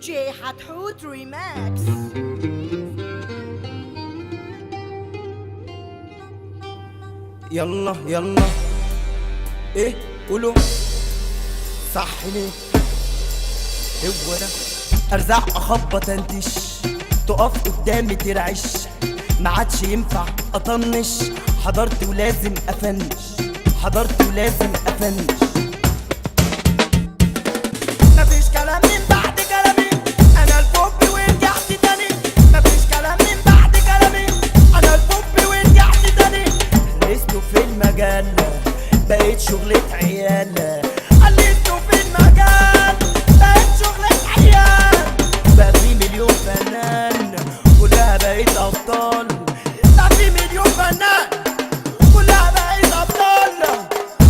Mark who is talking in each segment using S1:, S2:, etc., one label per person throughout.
S1: جي حتحوت ريماكس.
S2: يلا يلا ايه قولوا صح ليه هو ده ارزع اخبط انتش تقف قدامي ترعش ما عادش ينفع اطنش حضرت ولازم افنش حضرت ولازم افنش مفيش كلام من بعد كلامي انا البوب ورجعت تاني مفيش كلام من بعد كلامي انا البوب ورجعت تاني لسه في المجال بقيت شغلة عيال قلت في المجال بقيت شغلة عيال بقى في مليون فنان كلها بقيت ابطال بقى في مليون فنان كلها بقيت ابطال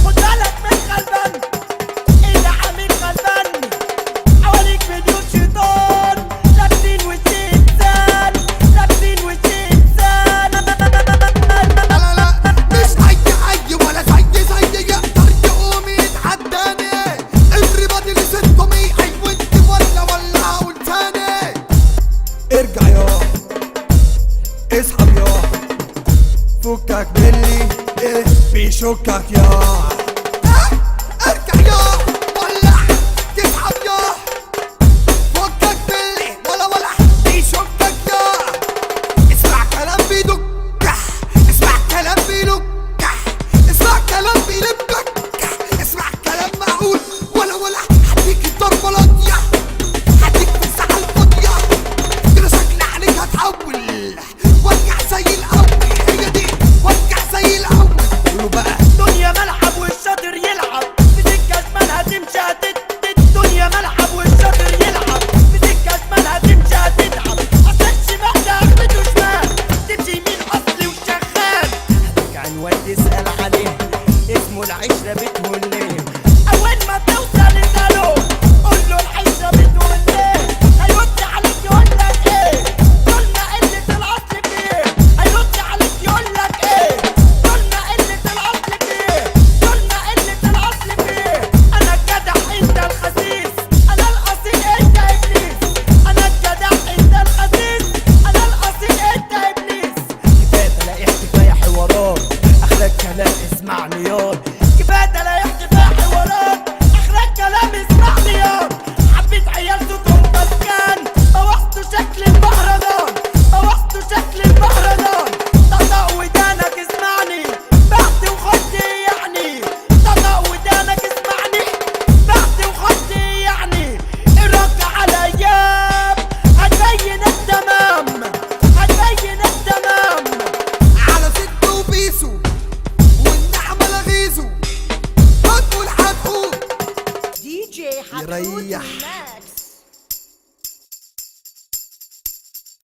S2: خد بالك من غلبان اللي عامل غلبان حواليك مليون شيطان لابسين وش انسان لابسين وش انسان
S3: لا لا مش اي ولا زي يقدر يقوم يتعداني everybody listen to me وانت ولا هقول تاني
S2: ارجع يا اسحب يا فكك مني ايه بيشكك يا
S3: ارجع يا ولا تسحب يا فكك باللي ولا بيشكك يا اسمع كلام بيدك اسمع كلام بيدك اسمع كلام بيلبك اسمع كلام معقول ولا هديك الضربة لاضية هديك في الساحة الفاضية كده شكل عليك هتحول وارجع زي الأول هي دي وارجع زي الأول
S2: قولوا بقى دنيا ملعب والشاطر يلعب في سكة شمالها تمشي الدنيا ملعب والشاطر يلعب في سكة شمالها تمشي هتتعب اصل الشمال ده اخبته شمال تمشي يمين اصلي وشغال هترجع عنوان تسأل عليه اسمه العشرة بتقول ليه اول ما توصل اسأله قول له العشرة بتقول ليه هيرد عليك يقول لك ايه طول ما قلة الاصل فيه هيرد عليك يقول لك ايه طول ما قلة الاصل فيه طول ما قلة الاصل فيه انا الجدع انت الخسيس انا الاصيل انت ابليس انا الجدع انت الخسيس انا الاصيل انت ابليس كفايه تلاقي كفايه حوارات اخرك كلام اسمعني ياض كفايه تلاقي كفايه حوارات اخرك كلام اسمعني ياض حبيت عيال صوتهم مسكان بوظتوا شكل المهرجان بوظتوا شكل المهرجان طلق ودانك اسمعني بعت وخدت يعني طلق ودانك اسمعني بعت وخدت يعني الرد على ايام هتبين التمام هتبين التمام
S3: على ست وبيسو والنعمة لغيزو هتقول
S1: دي جي حتحوت
S2: يريح.
S1: ريماكس.